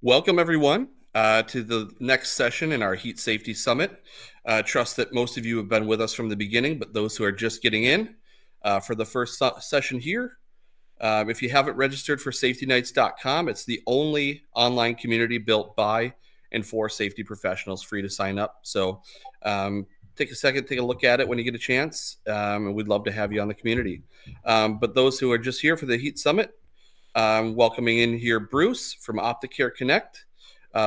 Welcome, everyone, to the next session in our Heat Safety Summit. Trust that most of you have been with us from the beginning, but those who are just getting in for the first session here, if you haven't registered for safetynights.com, it's the only online community built by and for safety professionals, free to sign up. So take a second, take a look at it when you get a chance, and we'd love to have you on the community. But those who are just here for the Heat Summit, welcoming in here Bruce from Opticare Connect.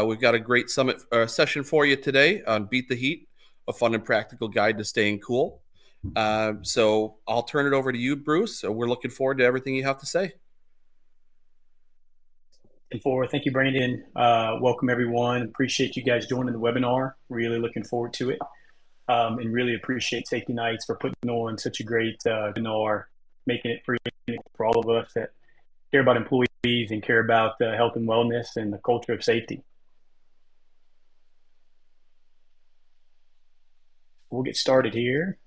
We've got a great summit session for you today on Beat the Heat, a fun and practical guide to staying cool. So I'll turn it over to you, Bruce. We're looking forward to everything you have to say. Thank you, Brandon. Welcome, everyone. Appreciate you guys joining the webinar. Really looking forward to it. And really appreciate Safety Nights for putting on such a great webinar, making it free for all of us that care about employees and care about health and wellness and the culture of safety. We'll get started here.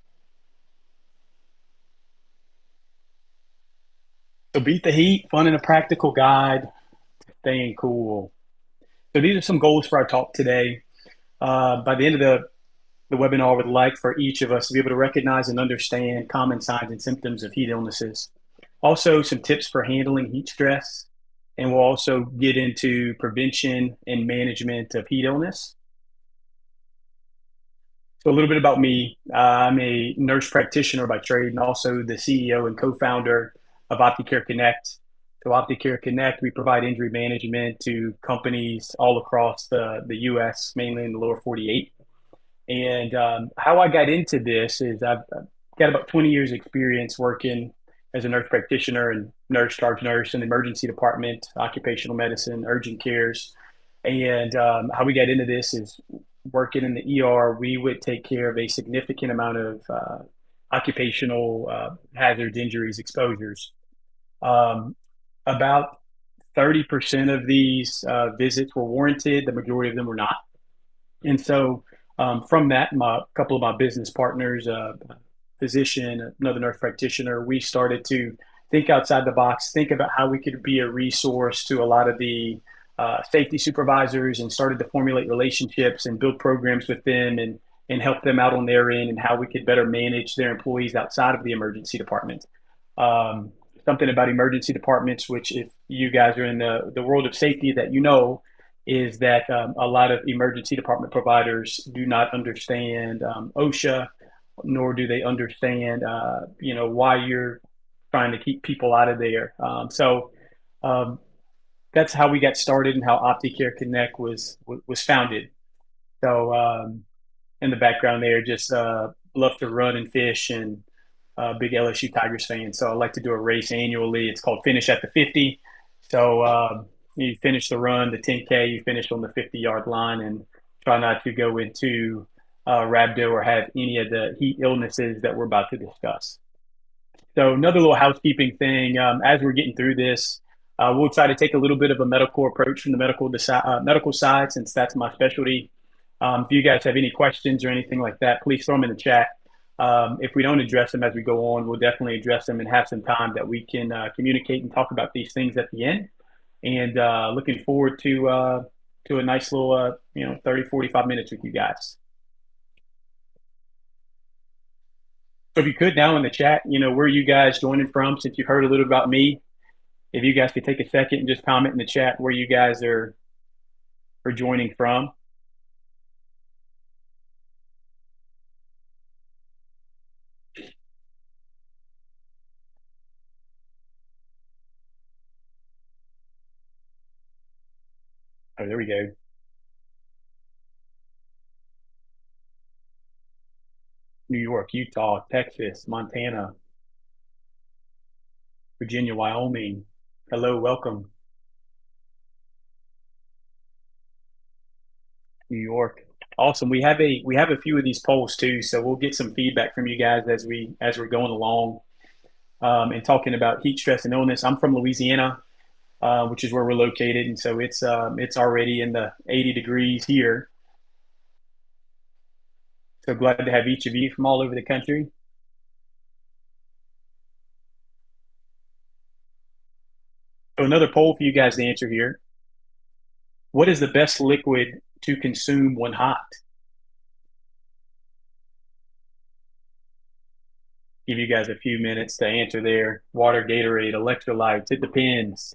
So Beat the Heat, fun and a practical guide, staying cool. So these are some goals for our talk today. By the end of the webinar, would like for each of us to be able to recognize and understand common signs and symptoms of heat illnesses. Also, some tips for handling heat stress, and we'll also get into prevention and management of heat illness. So a little bit about me. I'm a nurse practitioner by trade and also the CEO and co-founder of Opticare Connect. So Opticare Connect, we provide injury management to companies all across the U.S., mainly in the lower 48. And how I got into this is I've got about 20 years experience working as a nurse practitioner and charge nurse in the emergency department, occupational medicine, urgent cares. And how we got into this is working in the ER, we would take care of a significant amount of occupational hazards, injuries, exposures. About 30% of these visits were warranted. The majority of them were not. And so from that, a couple of my business partners, physician, another nurse practitioner, we started to think outside the box, think about how we could be a resource to a lot of the safety supervisors, and started to formulate relationships and build programs with them and help them out on their end and how we could better manage their employees outside of the emergency department. Something about emergency departments, which if you guys are in the world of safety that you know, is that a lot of emergency department providers do not understand OSHA, nor do they understand, why you're trying to keep people out of there. So that's how we got started and how Opticare Connect was founded. So in the background there, just love to run and fish, and big LSU Tigers fan. So I like to do a race annually. It's called Finish at the 50. So you finish the run, the 10K, you finish on the 50-yard line, and try not to go into rhabdo or have any of the heat illnesses that we're about to discuss. So another little housekeeping thing, as we're getting through this, we'll try to take a little bit of a medical approach from the medical side, since that's my specialty. If you guys have any questions or anything like that, please throw them in the chat. If we don't address them as we go on, we'll definitely address them and have some time that we can communicate and talk about these things at the end. And looking forward to a nice little 30, 45 minutes with you guys. So if you could now in the chat, where are you guys joining from? Since you've heard a little about me, if you guys could take a second and just comment in the chat where you guys are joining from. Oh, there we go. New York, Utah, Texas, Montana, Virginia, Wyoming. Hello, welcome. New York. Awesome. We have a few of these polls too, so we'll get some feedback from you guys as we're going along and talking about heat stress and illness. I'm from Louisiana, which is where we're located, and so it's already in the 80 degrees here. So glad to have each of you from all over the country. So another poll for you guys to answer here. What is the best liquid to consume when hot? Give you guys a few minutes to answer there. Water, Gatorade, electrolytes, it depends.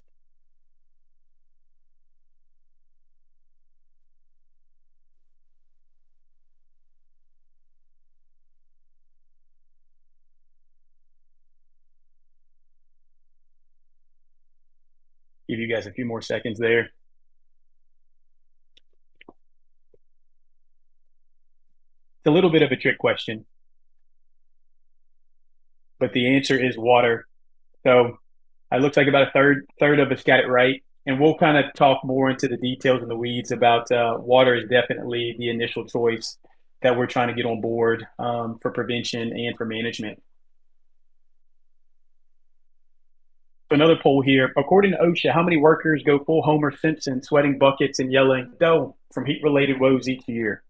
Give you guys a few more seconds there. It's a little bit of a trick question, but the answer is water. So it looks like about a third of us got it right. And we'll kind of talk more into the details and the weeds about water is definitely the initial choice that we're trying to get on board for prevention and for management. So another poll here. According to OSHA, how many workers go full Homer Simpson, sweating buckets and yelling "No" from heat-related woes each year?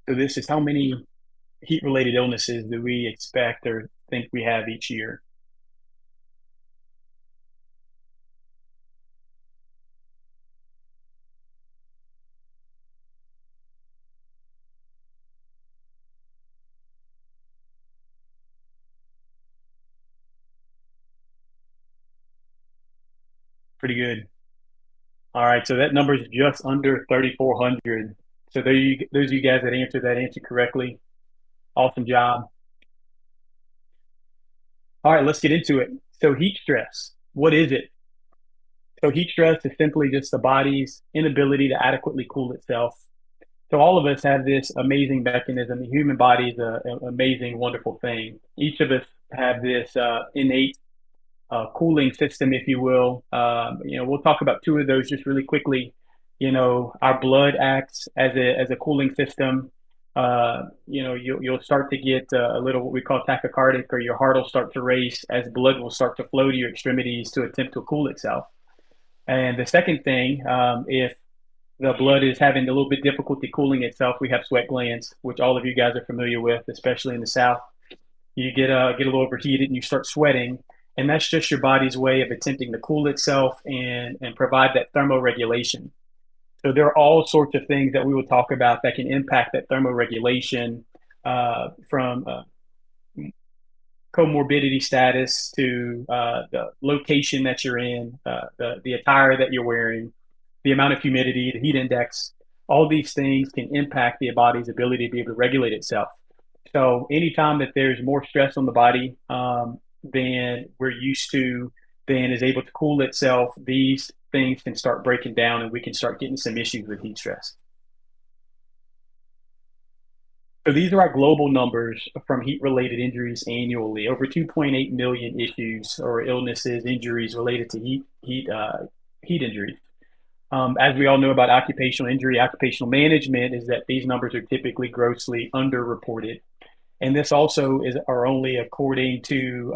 So this is how many heat-related illnesses do we expect or think we have each year? Pretty good. All right, so that number is just under 3,400. So those of you guys that answered that answer correctly, awesome job. All right, let's get into it. So heat stress, what is it? So heat stress is simply just the body's inability to adequately cool itself. So all of us have this amazing mechanism. The human body is an amazing, wonderful thing. Each of us have this innate cooling system, if you will. We'll talk about two of those just really quickly. Our blood acts as a cooling system. You'll start to get a little what we call tachycardic, or your heart will start to race as blood will start to flow to your extremities to attempt to cool itself. And the second thing, if the blood is having a little bit difficulty cooling itself, we have sweat glands, which all of you guys are familiar with, especially in the South. You get a little overheated and you start sweating, and that's just your body's way of attempting to cool itself and provide that thermoregulation. So there are all sorts of things that we will talk about that can impact that thermoregulation, from comorbidity status to the location that you're in, the attire that you're wearing, the amount of humidity, the heat index. All these things can impact the body's ability to be able to regulate itself. So anytime that there's more stress on the body than we're used to, than is able to cool itself, these things can start breaking down and we can start getting some issues with heat stress. So these are our global numbers from heat-related injuries annually. Over 2.8 million issues or illnesses, injuries related to heat injuries. As we all know about occupational injury, occupational management is that these numbers are typically grossly underreported. And this also are only according to,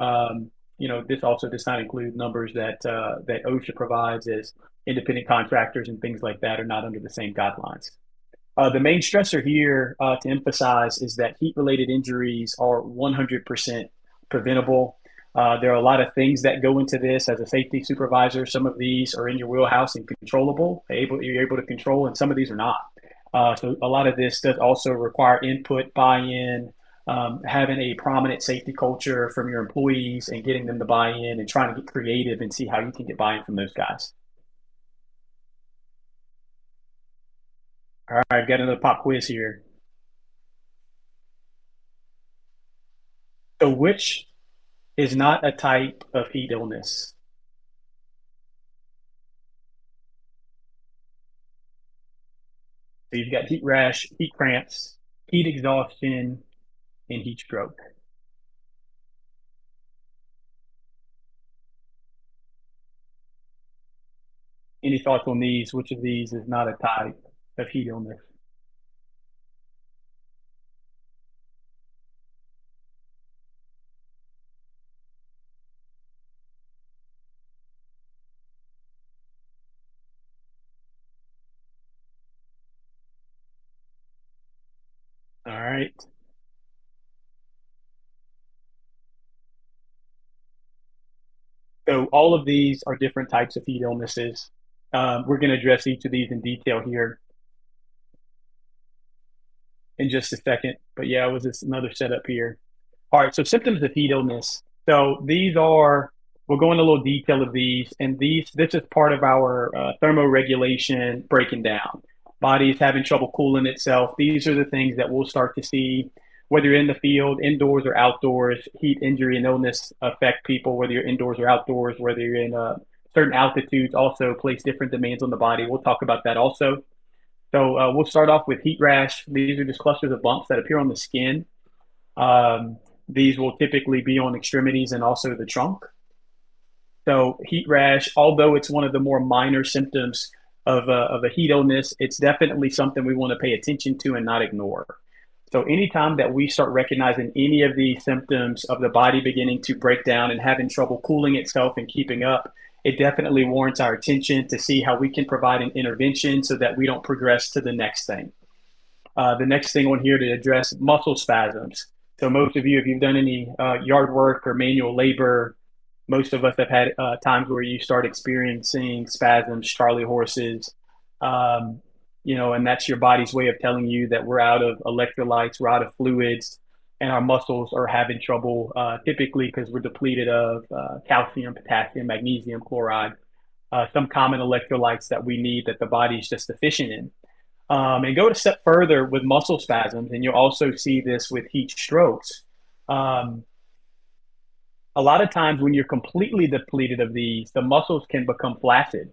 this also does not include numbers that OSHA provides as independent contractors and things like that are not under the same guidelines. The main stressor here to emphasize is that heat related injuries are 100% preventable. There are a lot of things that go into this as a safety supervisor. Some of these are in your wheelhouse and controllable, you're able to control, and some of these are not. So a lot of this does also require input, buy-in, having a prominent safety culture from your employees and getting them to buy in and trying to get creative and see how you can get buy-in from those guys. All right, I've got another pop quiz here. So which is not a type of heat illness? So you've got heat rash, heat cramps, heat exhaustion, and heat stroke. Any thoughts on these? Which of these is not a type of heat illness? All right. So all of these are different types of heat illnesses. We're going to address each of these in detail here in just a second. But yeah, it was just another setup here. All right, so symptoms of heat illness. So these are, we'll go into a little detail of these, and this is part of our thermoregulation breaking down. Body's having trouble cooling itself. These are the things that we'll start to see, whether you're in the field, indoors or outdoors. Heat injury and illness affect people, whether you're indoors or outdoors, whether you're in certain altitudes, also place different demands on the body. We'll talk about that also. So we'll start off with heat rash. These are just clusters of bumps that appear on the skin. Um, these will typically be on extremities and also the trunk. So heat rash, although it's one of the more minor symptoms of a heat illness, it's definitely something we want to pay attention to and not ignore. So anytime that we start recognizing any of these symptoms of the body beginning to break down and having trouble cooling itself and keeping up, it definitely warrants our attention to see how we can provide an intervention so that we don't progress to the next thing. The next thing on here to address muscle spasms. So most of you, if you've done any yard work or manual labor, most of us have had times where you start experiencing spasms, Charlie horses, um, and that's your body's way of telling you that we're out of electrolytes, we're out of fluids, and our muscles are having trouble, typically because we're depleted of calcium, potassium, magnesium, chloride, some common electrolytes that we need that the body's just deficient in. And go a step further with muscle spasms, and you'll also see this with heat strokes. Um, a lot of times when you're completely depleted of these, the muscles can become flaccid.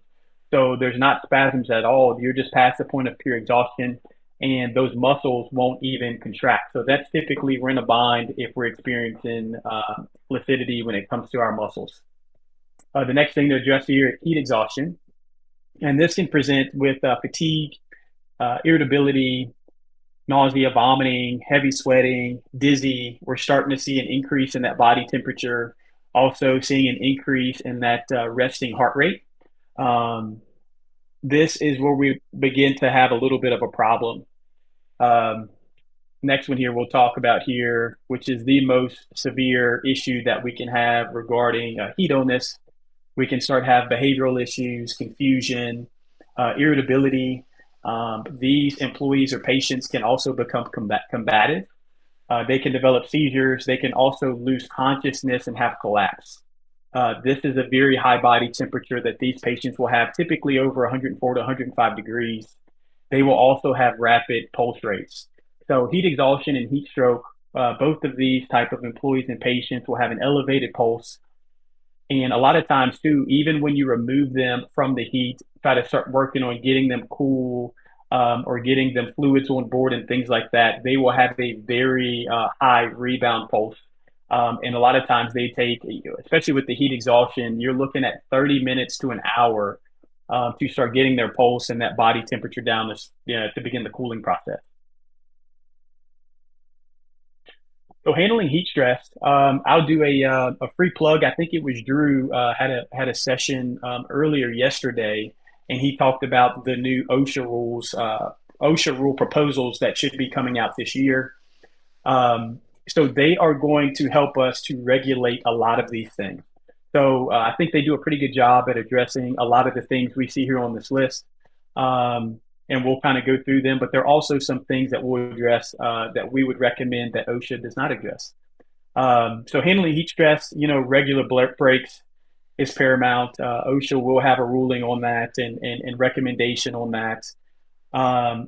So there's not spasms at all. You're just past the point of pure exhaustion, and those muscles won't even contract. So that's typically we're in a bind if we're experiencing flaccidity when it comes to our muscles. The next thing to address here is heat exhaustion, and this can present with fatigue, irritability, nausea, vomiting, heavy sweating, dizzy. We're starting to see an increase in that body temperature, also seeing an increase in that resting heart rate. Um, this is where we begin to have a little bit of a problem. Um, Next one here we'll talk about here, which is the most severe issue that we can have regarding heat illness. We can start have behavioral issues, confusion, irritability. These employees or patients can also become combative. They can develop seizures. They can also lose consciousness and have collapse. This is a very high body temperature that these patients will have, typically over 104 to 105 degrees. They will also have rapid pulse rates. So heat exhaustion and heat stroke, both of these type of employees and patients will have an elevated pulse. And a lot of times too, even when you remove them from the heat, try to start working on getting them cool, or getting them fluids on board and things like that, they will have a very high rebound pulse. And a lot of times they take, especially with the heat exhaustion, you're looking at 30 minutes to an hour to start getting their pulse and that body temperature down to begin the cooling process. So handling heat stress, I'll do a free plug. I think it was Drew had a session earlier yesterday, and he talked about the new OSHA rule proposals that should be coming out this year. So they are going to help us to regulate a lot of these things. So I think they do a pretty good job at addressing a lot of the things we see here on this list. And we'll kind of go through them, but there are also some things that we'll address that we would recommend that OSHA does not address. So handling heat stress, regular breaks is paramount. OSHA will have a ruling on that and recommendation on that.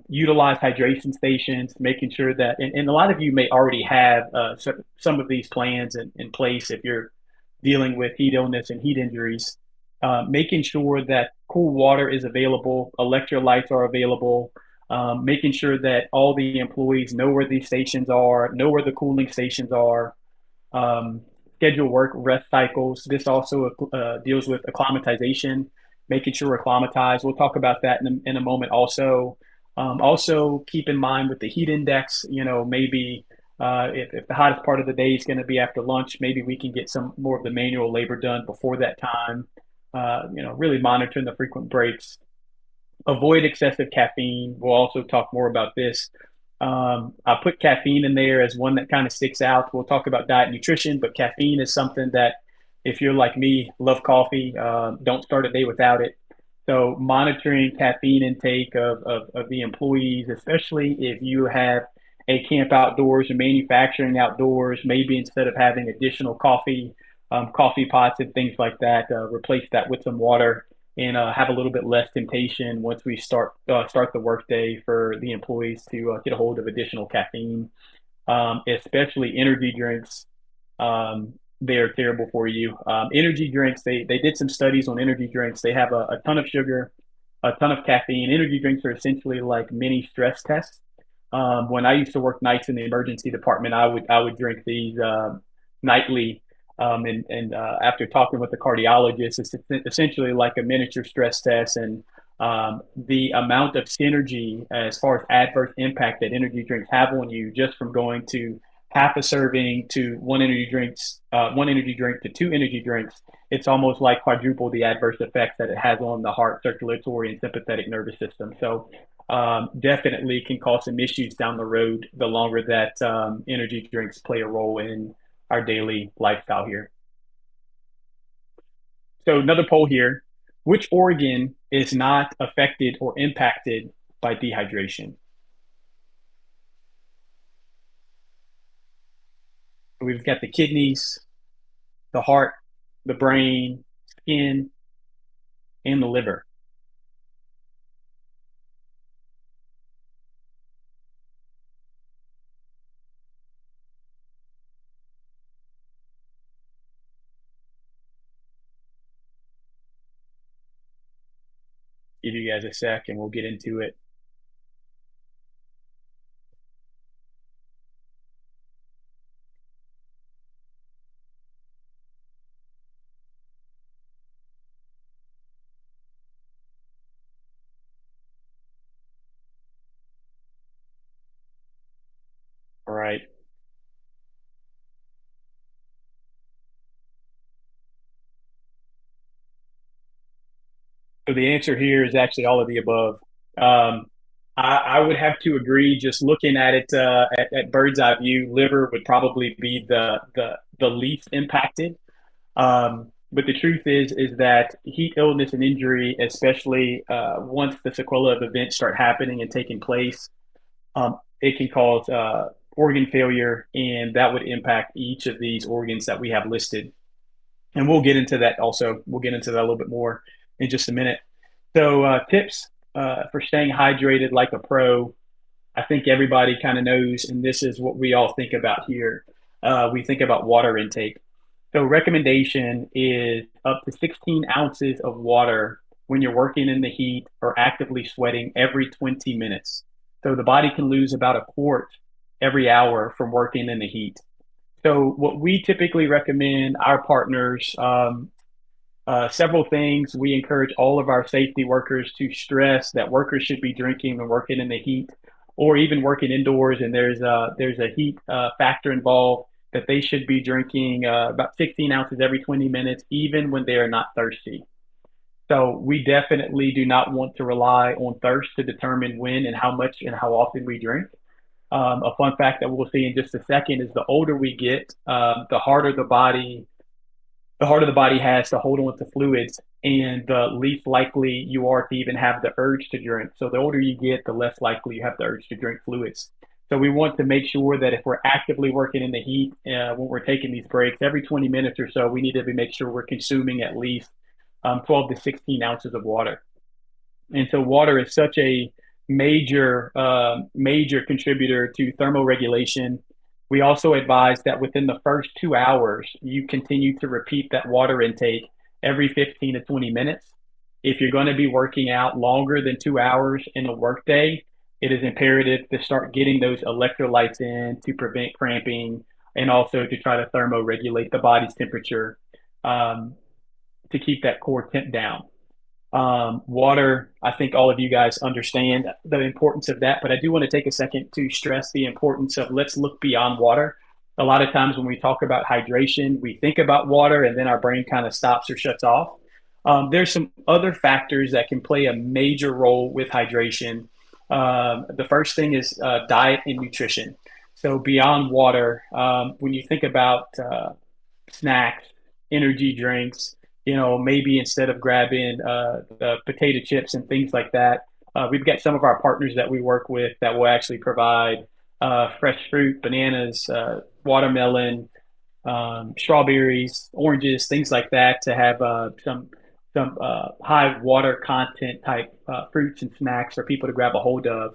Utilize hydration stations, making sure that, and a lot of you may already have some of these plans in place if you're dealing with heat illness and heat injuries. Making sure that cool water is available, electrolytes are available, making sure that all the employees know where these stations are, know where the cooling stations are, um, schedule work rest cycles. This also deals with acclimatization, making sure we're acclimatized. We'll talk about that in a moment also. Also, keep in mind with the heat index, maybe if the hottest part of the day is going to be after lunch, maybe we can get some more of the manual labor done before that time. Really monitoring the frequent breaks. Avoid excessive caffeine. We'll also talk more about this. I put caffeine in there as one that kind of sticks out. We'll talk about diet and nutrition, but caffeine is something that, if you're like me, love coffee, don't start a day without it. So monitoring caffeine intake of the employees, especially if you have a camp outdoors or manufacturing outdoors, maybe instead of having additional coffee pots and things like that, replace that with some water and have a little bit less temptation once we start the workday for the employees to get a hold of additional caffeine, especially energy drinks. They are terrible for you. Energy drinks, they did some studies on energy drinks. They have a ton of sugar, a ton of caffeine. Energy drinks are essentially like mini stress tests. When I used to work nights in the emergency department, I would drink these nightly. And after talking with the cardiologist, it's essentially like a miniature stress test. And the amount of synergy as far as adverse impact that energy drinks have on you, just from going to half a serving to one energy drink to two energy drinks, it's almost like quadruple the adverse effects that it has on the heart, circulatory, and sympathetic nervous system. So definitely can cause some issues down the road the longer that energy drinks play a role in our daily lifestyle here. So another poll here: which organ is not affected or impacted by dehydration? We've got the kidneys, the heart, the brain, skin, and the liver. Give you guys a sec and we'll get into it. All right. So the answer here is actually all of the above. Um, I would have to agree. Just looking at it at bird's eye view, liver would probably be the least impacted. But the truth is that heat illness and injury, especially once the sequela of events start happening and taking place, it can cause organ failure, and that would impact each of these organs that we have listed. And we'll get into that also. We'll get into that a little bit more in just a minute. So, tips for staying hydrated like a pro. I think everybody kind of knows, and this is what we all think about here. We think about water intake. So, recommendation is up to 16 ounces of water when you're working in the heat or actively sweating every 20 minutes. So, the body can lose about a quart every hour from working in the heat. So, what we typically recommend our partners, several things. We encourage all of our safety workers to stress that workers should be drinking when working in the heat, or even working indoors, and there's a heat factor involved, that they should be drinking about 16 ounces every 20 minutes, even when they are not thirsty. So we definitely do not want to rely on thirst to determine when and how much and how often we drink. A fun fact that we'll see in just a second is the older we get, the harder the body has to hold on to fluids, and the least likely you are to even have the urge to drink. So the older you get, the less likely you have the urge to drink fluids. So we want to make sure that if we're actively working in the heat, when we're taking these breaks every 20 minutes or so, we need to make sure we're consuming at least 12 to 16 ounces of water. And so water is such a major contributor to thermoregulation. We also advise that within the first 2 hours, you continue to repeat that water intake every 15 to 20 minutes. If you're going to be working out longer than 2 hours in a workday, it is imperative to start getting those electrolytes in to prevent cramping, and also to try to thermoregulate the body's temperature, um, to keep that core temp down. Water, I think all of you guys understand the importance of that, but I do want to take a second to stress the importance of, let's look beyond water. A lot of times when we talk about hydration, we think about water and then our brain kind of stops or shuts off. There's some other factors that can play a major role with hydration. The first thing is diet and nutrition. So beyond water, when you think about snacks, energy drinks, maybe instead of grabbing the potato chips and things like that, we've got some of our partners that we work with that will actually provide fresh fruit, bananas, watermelon, strawberries, oranges, things like that to have some high water content type fruits and snacks for people to grab a hold of.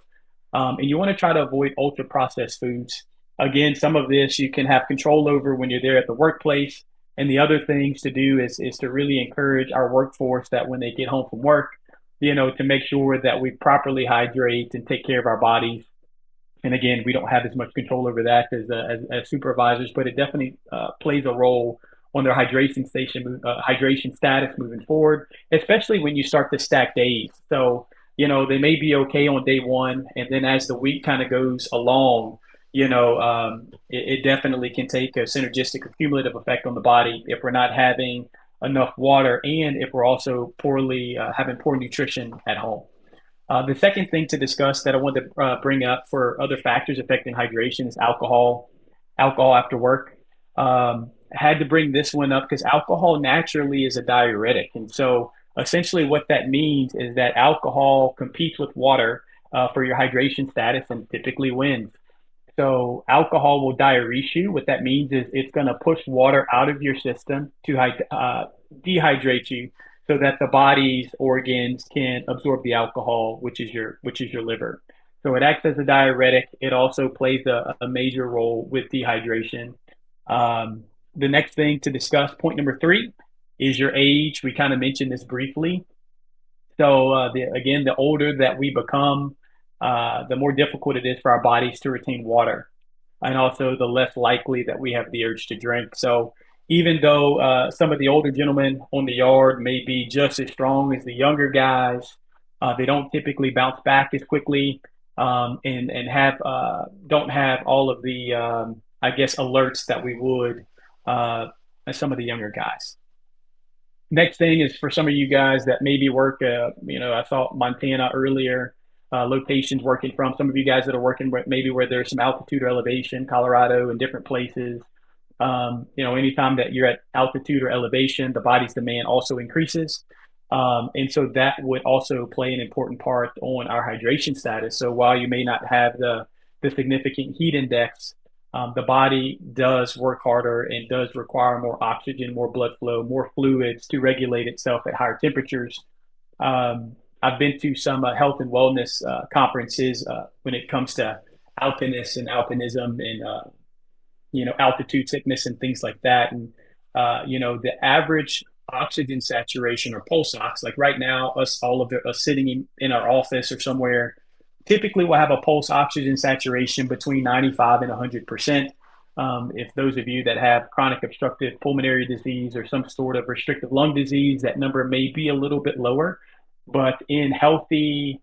And you want to try to avoid ultra processed foods. Again, some of this you can have control over when you're there at the workplace. And the other things to do is to really encourage our workforce that when they get home from work, to make sure that we properly hydrate and take care of our bodies. And again, we don't have as much control over that as supervisors, but it definitely plays a role on their hydration status moving forward, especially when you start to stack days. So, they may be okay on day one, and then as the week kind of goes along, it definitely can take a synergistic or cumulative effect on the body if we're not having enough water and if we're also poorly having poor nutrition at home. The second thing to discuss that I wanted to bring up for other factors affecting hydration is alcohol, alcohol after work. Had to bring this one up because alcohol naturally is a diuretic. And so essentially what that means is that alcohol competes with water for your hydration status and typically wins. So alcohol will diurese you. What that means is it's going to push water out of your system to dehydrate you, so that the body's organs can absorb the alcohol, which is your liver. So it acts as a diuretic. It also plays a major role with dehydration. The next thing to discuss, point number three, is your age. We kind of mentioned this briefly. So again, the older that we become, the more difficult it is for our bodies to retain water, and also the less likely that we have the urge to drink. So even though some of the older gentlemen on the yard may be just as strong as the younger guys, they don't typically bounce back as quickly, and have don't have all of the I guess alerts that we would as some of the younger guys. Next thing is for some of you guys that maybe work, I saw Montana earlier, locations working from some of you guys that are working maybe where there's some altitude or elevation, Colorado and different places. Anytime that you're at altitude or elevation, the body's demand also increases. And so that would also play an important part on our hydration status. So while you may not have the significant heat index, the body does work harder and does require more oxygen, more blood flow, more fluids to regulate itself at higher temperatures. I've been to some health and wellness conferences when it comes to alpinists and alpinism and altitude sickness and things like that. And the average oxygen saturation or pulse ox, like right now, all of us sitting in our office or somewhere, typically we'll have a pulse oxygen saturation between 95 and 100%. If those of you that have chronic obstructive pulmonary disease or some sort of restrictive lung disease, that number may be a little bit lower. But in healthy,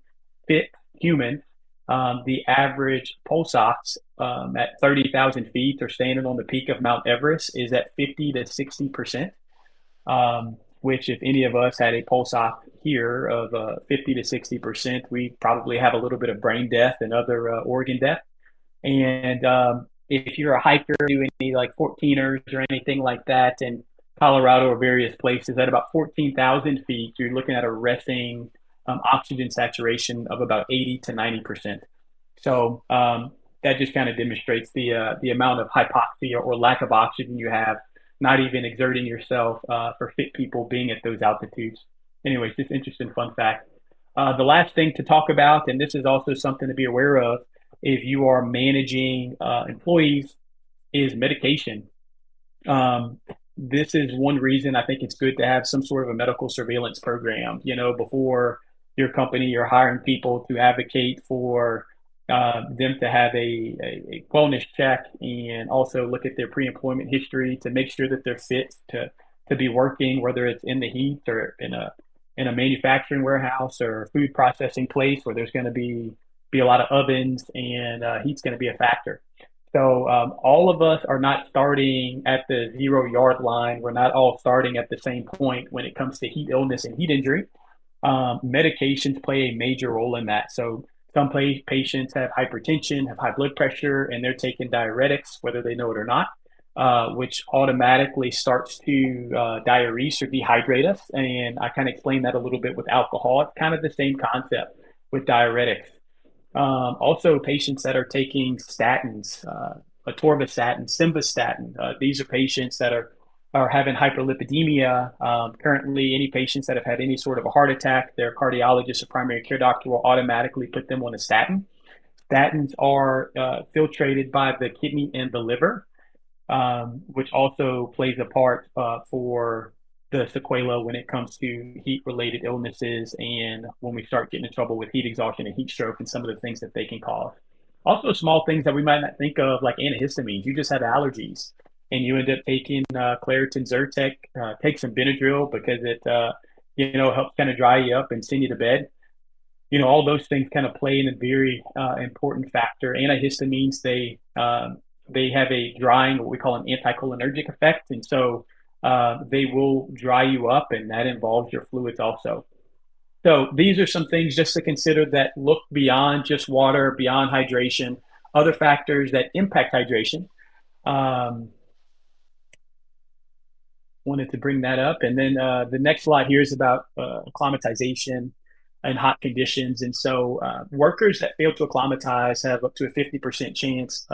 fit humans, the average pulse ox at 30,000 feet or standing on the peak of Mount Everest is at 50 to 60%, which if any of us had a pulse ox here of 50 to 60%, we probably have a little bit of brain death and other organ death. And if you're a hiker, do any like 14ers or anything like that in Colorado or various places, at about 14,000 feet, you're looking at a resting oxygen saturation of about 80 to 90%. So that just kind of demonstrates the amount of hypoxia or lack of oxygen you have, not even exerting yourself for fit people being at those altitudes. Anyways, just interesting fun fact. The last thing to talk about, and this is also something to be aware of if you are managing employees, is medication. This is one reason I think it's good to have some sort of a medical surveillance program, before your company, you're hiring people to advocate for them to have a wellness check and also look at their pre-employment history to make sure that they're fit to be working, whether it's in the heat or in a manufacturing warehouse or food processing place where there's going to be a lot of ovens and heat's going to be a factor. So all of us are not starting at the 0 yard line. We're not all starting at the same point when it comes to heat illness and heat injury. Medications play a major role in that. So Some patients have hypertension, have high blood pressure, and they're taking diuretics, whether they know it or not, which automatically starts to diurese or dehydrate us. And I kind of explained that a little bit with alcohol. It's kind of the same concept with diuretics. Also, patients that are taking statins, atorvastatin, simvastatin. These are patients that are having hyperlipidemia. Currently, any patients that have had any sort of a heart attack, their cardiologist or primary care doctor will automatically put them on a statin. Statins are filtrated by the kidney and the liver, which also plays a part for the sequela when it comes to heat related illnesses and when we start getting in trouble with heat exhaustion and heat stroke and some of the things that they can cause. Also, small things that we might not think of, like antihistamines. You just have allergies and you end up taking Claritin Zyrtec, take some Benadryl because it helps kind of dry you up and send you to bed. All those things kind of play in a very important factor. Antihistamines, they have a drying, what we call an anticholinergic effect, and so they will dry you up, and that involves your fluids also. So these are some things just to consider that look beyond just water, beyond hydration, other factors that impact hydration. Um, Wanted to bring that up. And then the next slide here is about acclimatization and hot conditions. And so workers that fail to acclimatize have up to a 50% chance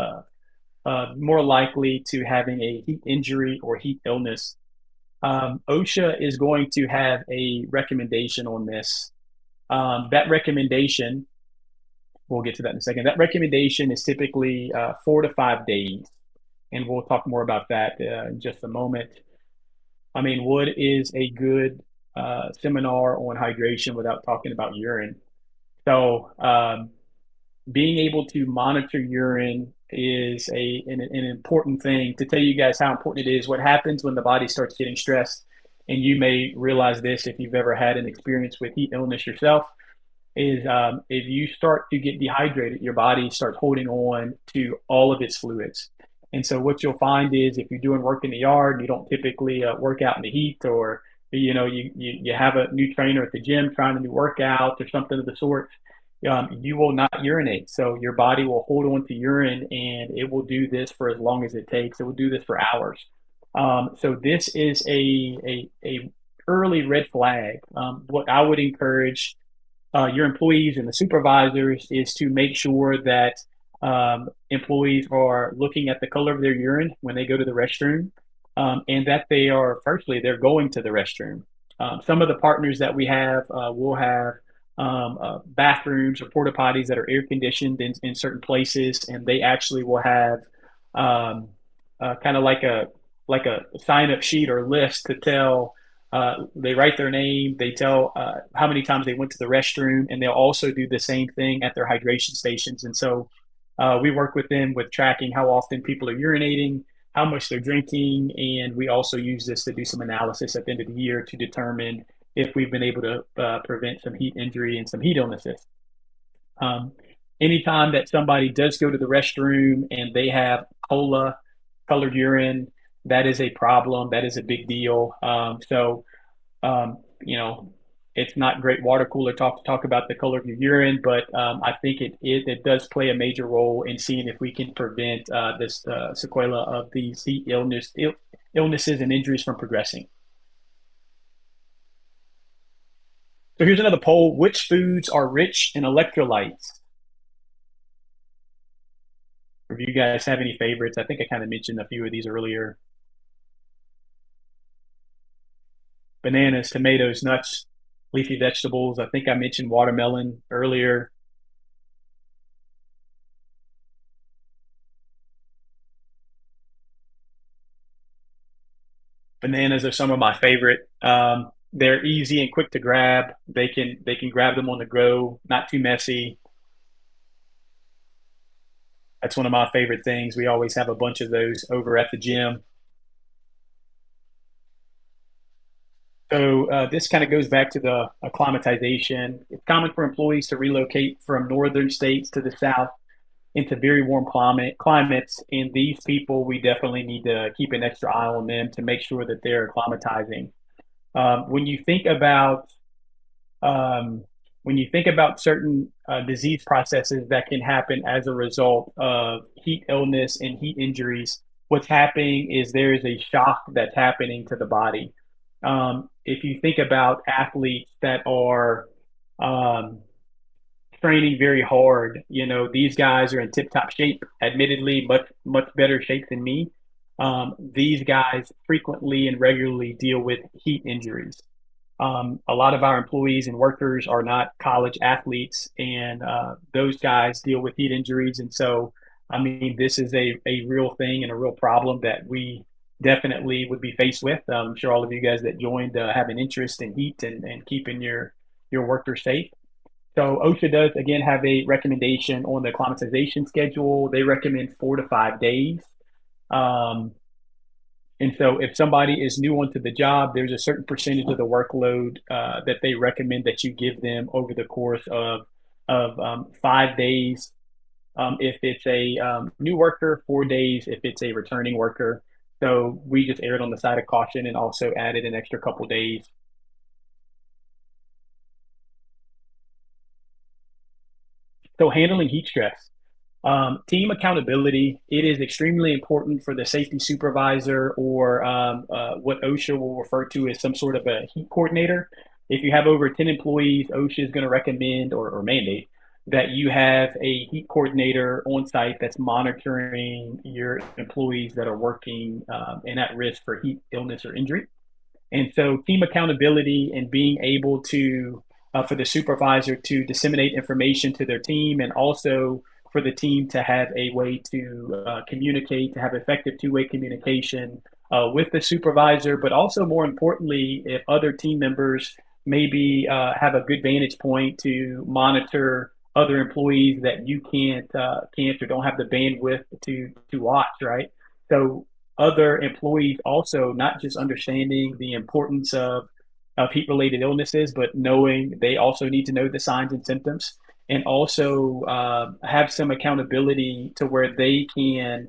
more likely to having a heat injury or heat illness. OSHA is going to have a recommendation on this. That recommendation, we'll get to that in a second. That recommendation is typically 4 to 5 days. And we'll talk more about that in just a moment. I mean, what is a good seminar on hydration without talking about urine? So, being able to monitor urine is an important thing. To tell you guys how important it is, what happens when the body starts getting stressed, and you may realize this if you've ever had an experience with heat illness yourself, is if you start to get dehydrated, your body starts holding on to all of its fluids. And so what you'll find is if you're doing work in the yard, you don't typically work out in the heat, or you have a new trainer at the gym trying a new workout or something of the sort, you will not urinate. So your body will hold on to urine, and it will do this for as long as it takes. It will do this for hours. So this is a early red flag. What I would encourage your employees and the supervisors is to make sure that employees are looking at the color of their urine when they go to the restroom, and that they are, firstly, they're going to the restroom. Some of the partners that we have will have bathrooms or porta potties that are air conditioned in certain places, and they actually will have kind of like a sign up sheet or list to tell. They write their name, they tell how many times they went to the restroom, and they'll also do the same thing at their hydration stations. And so we work with them with tracking how often people are urinating, how much they're drinking, and we also use this to do some analysis at the end of the year to determine if we've been able to prevent some heat injury and some heat illnesses. Um, Anytime that somebody does go to the restroom and they have cola colored urine, that is a problem. That is a big deal. It's not great water cooler talk about the color of your urine, but I think it does play a major role in seeing if we can prevent this sequela of these heat illnesses and injuries from progressing. So here's another poll. Which foods are rich in electrolytes? If you guys have any favorites, I think I kind of mentioned a few of these earlier. Bananas, tomatoes, nuts, leafy vegetables. I think I mentioned watermelon earlier. Bananas are some of my favorite. They're easy and quick to grab. They can grab them on the go, not too messy. That's one of my favorite things. We always have a bunch of those over at the gym. So this kind of goes back to the acclimatization. It's common for employees to relocate from northern states to the south into very warm climates, and these people, we definitely need to keep an extra eye on them to make sure that they're acclimatizing. When you think about um, when you think about certain disease processes that can happen as a result of heat illness and heat injuries, what's happening is there is a shock that's happening to the body. If you think about athletes that are um, training very hard, these guys are in tip-top shape, admittedly, much better shape than me. These guys frequently and regularly deal with heat injuries. A lot of our employees and workers are not college athletes, and those guys deal with heat injuries. And so, I mean, this is a real thing and a real problem that we definitely would be faced with. I'm sure all of you guys that joined have an interest in heat and keeping your workers safe. So OSHA does again have a recommendation on the acclimatization schedule. They recommend 4 to 5 days. Um, and so if somebody is new onto the job, there's a certain percentage of the workload that they recommend that you give them over the course of 5 days. If it's a new worker, 4 days if it's a returning worker. So we just erred on the side of caution and also added an extra couple days. So handling heat stress. Team accountability, it is extremely important for the safety supervisor or what OSHA will refer to as some sort of a heat coordinator. If you have over 10 employees, OSHA is going to recommend or mandate that you have a heat coordinator on site that's monitoring your employees that are working and at risk for heat illness or injury. And so, team accountability and being able to, for the supervisor to disseminate information to their team, and also for the team to have a way to communicate, to have effective two-way communication with the supervisor, but also more importantly, if other team members maybe have a good vantage point to monitor other employees that you can't or don't have the bandwidth to watch, right? So other employees also not just understanding the importance of heat related illnesses, but knowing they also need to know the signs and symptoms and also have some accountability to where they can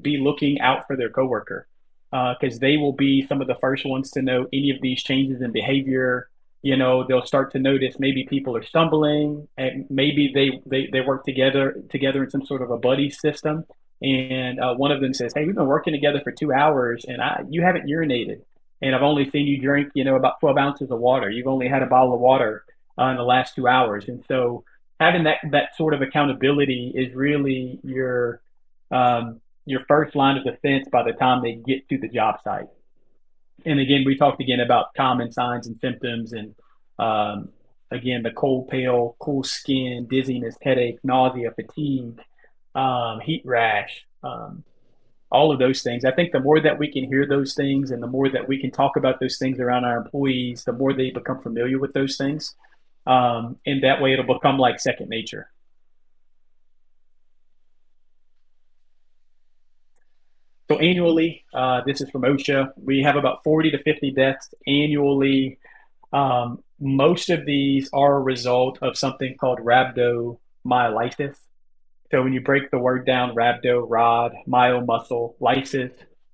be looking out for their coworker because they will be some of the first ones to know any of these changes in behavior. They'll start to notice maybe people are stumbling and maybe they work together in some sort of a buddy system, and one of them says, "Hey, we've been working together for 2 hours, and you haven't urinated, and I've only seen you drink, about 12 ounces of water. You've only had a bottle of water in the last 2 hours." And so, having that sort of accountability is really your first line of defense by the time they get to the job site. And again, we talked again about common signs and symptoms, and um, again, the cold, pale, cool skin, dizziness, headache, nausea, fatigue, heat rash, all of those things. I think the more that we can hear those things and the more that we can talk about those things around our employees, the more they become familiar with those things. And that way it'll become like second nature. So annually, this is from OSHA, we have about 40 to 50 deaths annually. Most of these are a result of something called rhabdomyolysis. So when you break the word down, rhabdo, rod, myo, muscle, lysis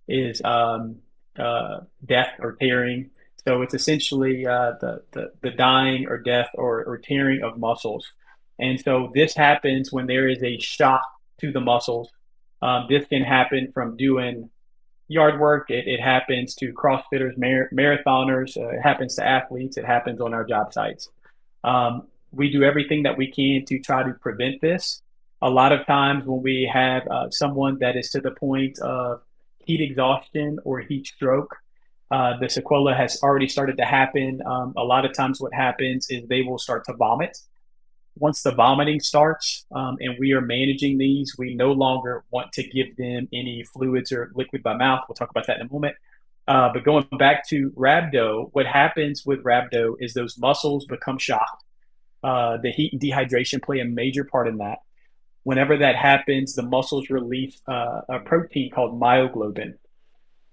is death or tearing. So it's essentially the dying or death or tearing of muscles. And so this happens when there is a shock to the muscles. This can happen from doing yard work. It happens to CrossFitters, marathoners. It happens to athletes. It happens on our job sites. We do everything that we can to try to prevent this. A lot of times when we have someone that is to the point of heat exhaustion or heat stroke, the sequela has already started to happen. A lot of times what happens is they will start to vomit. Once the vomiting starts and we are managing these, we no longer want to give them any fluids or liquid by mouth. We'll talk about that in a moment. But going back to rhabdo, what happens with rhabdo is those muscles become shocked. The heat and dehydration play a major part in that. Whenever that happens, the muscles release a protein called myoglobin.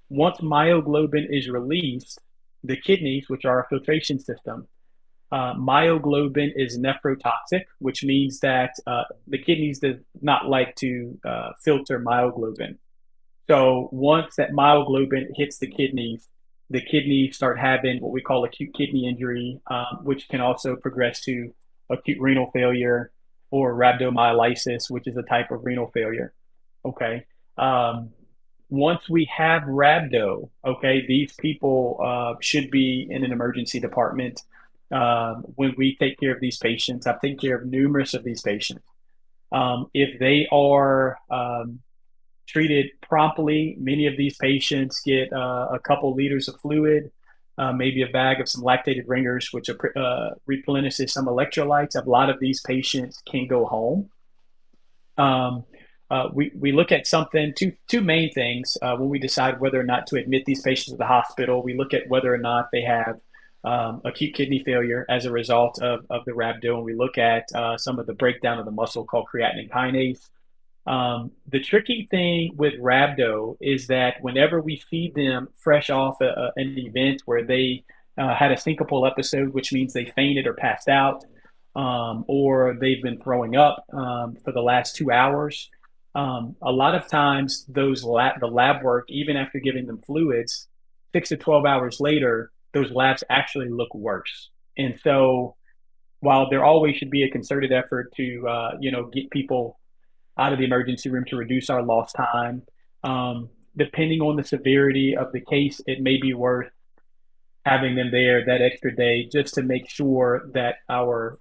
Once myoglobin is released, the kidneys, which are our filtration system, myoglobin is nephrotoxic, which means that the kidneys do not like to filter myoglobin. So once that myoglobin hits the kidneys, the kidneys start having what we call acute kidney injury, which can also progress to acute renal failure or rhabdomyolysis, which is a type of renal failure. Okay. Um, Once we have rhabdo, okay, these people should be in an emergency department. When we take care of these patients, I've taken care of numerous of these patients. If they are treated promptly, many of these patients get a couple liters of fluid, maybe a bag of some lactated ringers, which replenishes some electrolytes. A lot of these patients can go home. Um, we look at two main things when we decide whether or not to admit these patients to the hospital. We look at whether or not they have acute kidney failure as a result of the rhabdo, and we look at some of the breakdown of the muscle called creatinine kinase. The tricky thing with rhabdo is that whenever we feed them fresh off an event where they had a syncopal episode, which means they fainted or passed out, or they've been throwing up for the last 2 hours, a lot of times the lab work, even after giving them fluids, 6 to 12 hours later, those labs actually look worse. And so, while there always should be a concerted effort to get people out of the emergency room to reduce our lost time. Depending on the severity of the case, it may be worth having them there that extra day just to make sure that our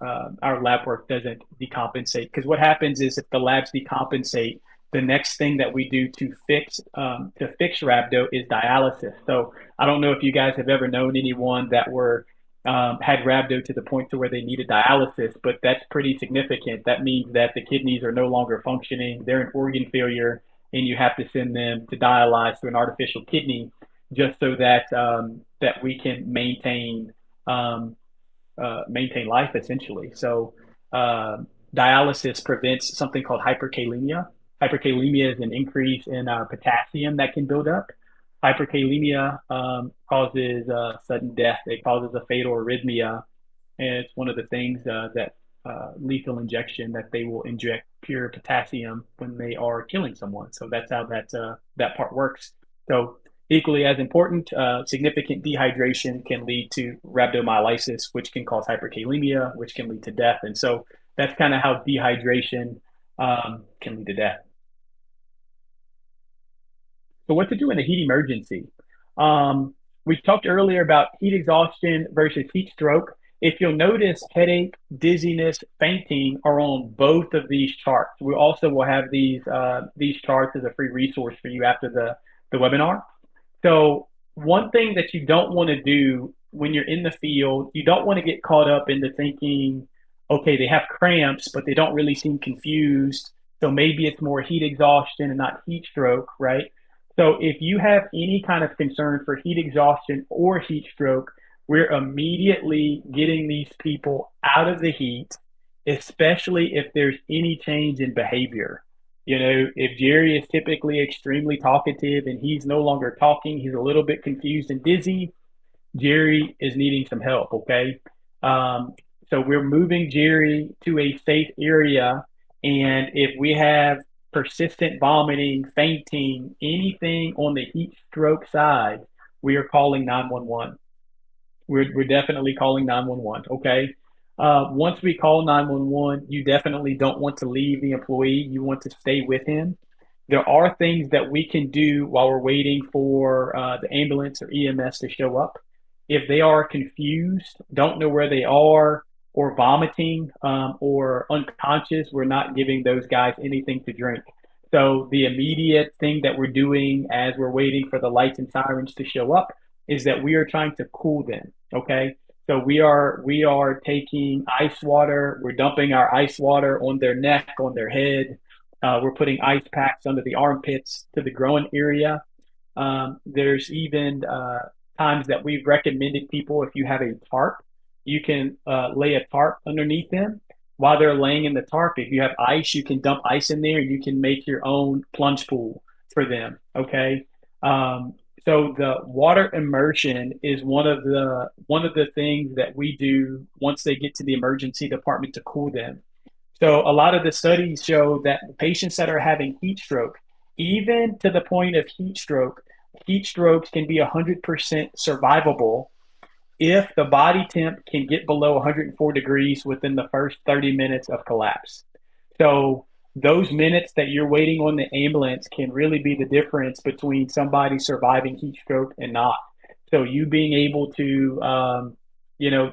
lab work doesn't decompensate. Because what happens is if the labs decompensate, the next thing that we do to fix rhabdo is dialysis. So I don't know if you guys have ever known anyone that were had rhabdo to the point to where they needed dialysis, but that's pretty significant. That means that the kidneys are no longer functioning; they're in organ failure, and you have to send them to dialyze through an artificial kidney just so that we can um, maintain life essentially. So uh, dialysis prevents something called hyperkalemia. Hyperkalemia is an increase in potassium that can build up. Hyperkalemia causes sudden death. It causes a fatal arrhythmia, and it's one of the things that lethal injection that they will inject pure potassium when they are killing someone. So that's how that part works. So equally as important, significant dehydration can lead to rhabdomyolysis, which can cause hyperkalemia, which can lead to death. And so that's kind of how dehydration can lead to death. So what to do in a heat emergency? Um, we talked earlier about heat exhaustion versus heat stroke. If you'll notice, headache, dizziness, fainting are on both of these charts. We also will have these charts as a free resource for you after the webinar. So one thing that you don't want to do when you're in the field, you don't want to get caught up into thinking, okay, they have cramps, but they don't really seem confused. So maybe it's more heat exhaustion and not heat stroke, right? So if you have any kind of concern for heat exhaustion or heat stroke, we're immediately getting these people out of the heat, especially if there's any change in behavior. You know, if Jerry is typically extremely talkative and he's no longer talking, he's a little bit confused and dizzy, Jerry is needing some help. Okay. Um, so we're moving Jerry to a safe area. And if we have persistent vomiting, fainting, anything on the heat stroke side, we are calling 911. We're definitely calling 911. Okay. Once we call 911, you definitely don't want to leave the employee. You want to stay with him. There are things that we can do while we're waiting for the ambulance or EMS to show up. If they are confused, don't know where they are, or vomiting or unconscious, we're not giving those guys anything to drink. So the immediate thing that we're doing as we're waiting for the lights and sirens to show up is that we are trying to cool them. Okay. So we are taking ice water, we're dumping our ice water on their neck, on their head. We're putting ice packs under the armpits to the groin area. There's even times that we've recommended people, if you have a tarp, you can lay a tarp underneath them while they're laying in the tarp. If you have ice, you can dump ice in there. You can make your own plunge pool for them. Okay. Um, so the water immersion is one of the things that we do once they get to the emergency department to cool them. So a lot of the studies show that patients that are having heat stroke, even to the point of heat stroke, heat strokes can be 100% survivable if the body temp can get below 104 degrees within the first 30 minutes of collapse. So those minutes that you're waiting on the ambulance can really be the difference between somebody surviving heat stroke and not. So you being able to,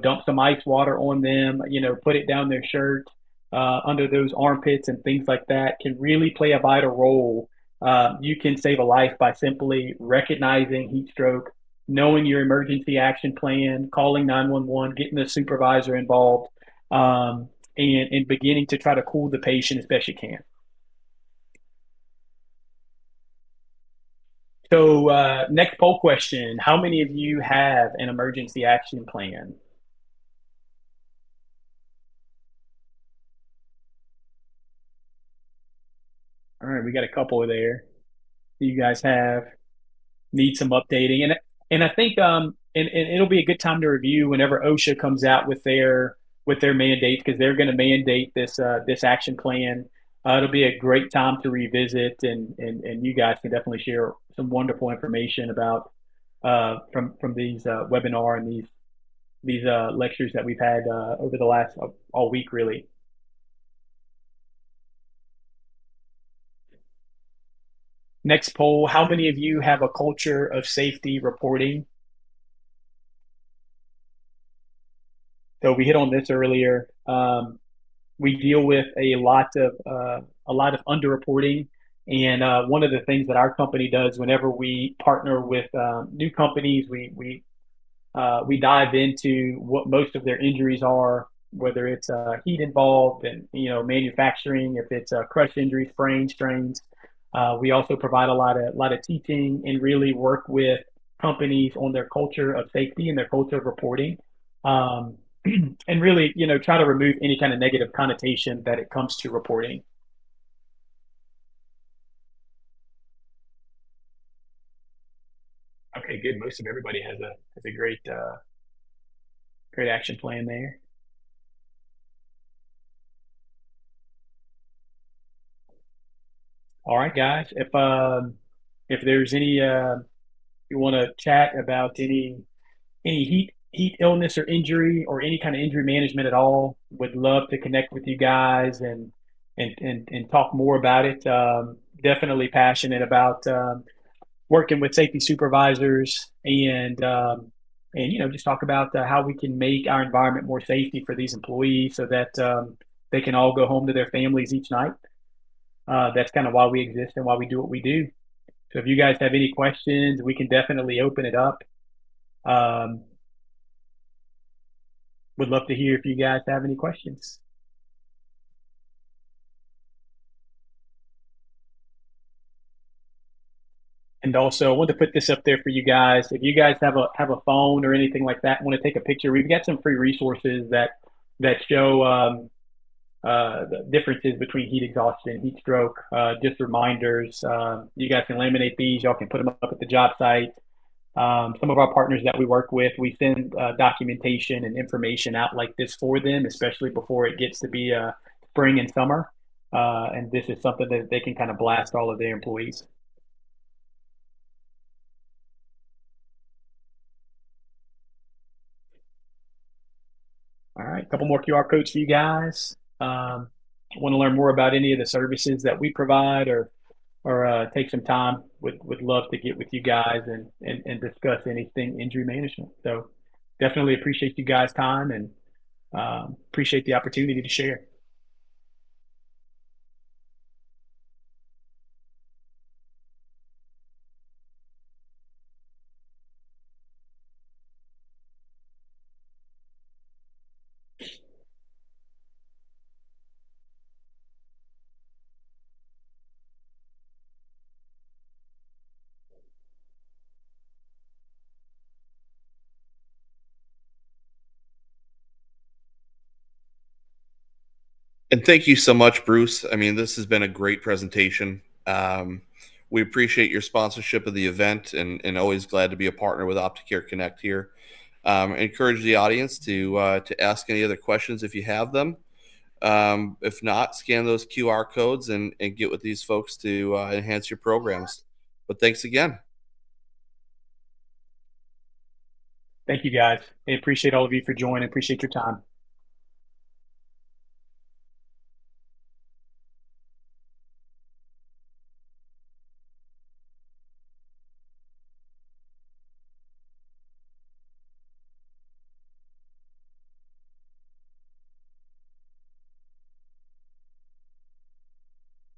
dump some ice water on them, put it down their shirt, under those armpits and things like that can really play a vital role. You can save a life by simply recognizing heat stroke, knowing your emergency action plan, calling 911, getting the supervisor involved, and beginning to try to cool the patient as best you can. So, next poll question: how many of you have an emergency action plan? All right, we got a couple there. You guys have need some updating, and I think and it'll be a good time to review whenever OSHA comes out with their mandates, because they're going to mandate this action plan. It'll be a great time to revisit, and you guys can definitely share some wonderful information about from these webinar and these lectures that we've had over the last all week, really. Next poll: how many of you have a culture of safety reporting? So we hit on this earlier. We deal with a lot of underreporting, and one of the things that our company does whenever we partner with new companies, we dive into what most of their injuries are, whether it's heat involved and manufacturing, if it's crush injuries, sprains, strains. We also provide a lot of teaching and really work with companies on their culture of safety and their culture of reporting, um, and really try to remove any kind of negative connotation that it comes to reporting. Okay, good. Most of everybody has a great action plan there. All right, guys. If there's any you want to chat about any heat illness or injury or any kind of injury management at all, would love to connect with you guys and talk more about it. Definitely passionate about working with safety supervisors and just talk about how we can make our environment more safety for these employees so that they can all go home to their families each night. That's kind of why we exist and why we do what we do. So if you guys have any questions, we can definitely open it up. Um, would love to hear if you guys have any questions. And also, I want to put this up there for you guys. If you guys have a phone or anything like that, want to take a picture, we've got some free resources that show the differences between heat exhaustion and heat stroke. Just reminders. You guys can laminate these. Y'all can put them up at the job site. Some of our partners that we work with, we send documentation and information out like this for them, especially before it gets to be spring and summer. And this is something that they can kind of blast all of their employees. All right, a couple more QR codes for you guys. Want to learn more about any of the services that we provide, or take some time, would love to get with you guys and discuss anything injury management. So definitely appreciate you guys' time and appreciate the opportunity to share. And thank you so much, Bruce. I mean, this has been a great presentation. We appreciate your sponsorship of the event, and always glad to be a partner with OptiCare Connect here. Encourage the audience to ask any other questions if you have them. If not, scan those QR codes and get with these folks to enhance your programs. But thanks again. Thank you guys. I appreciate all of you for joining. Appreciate your time.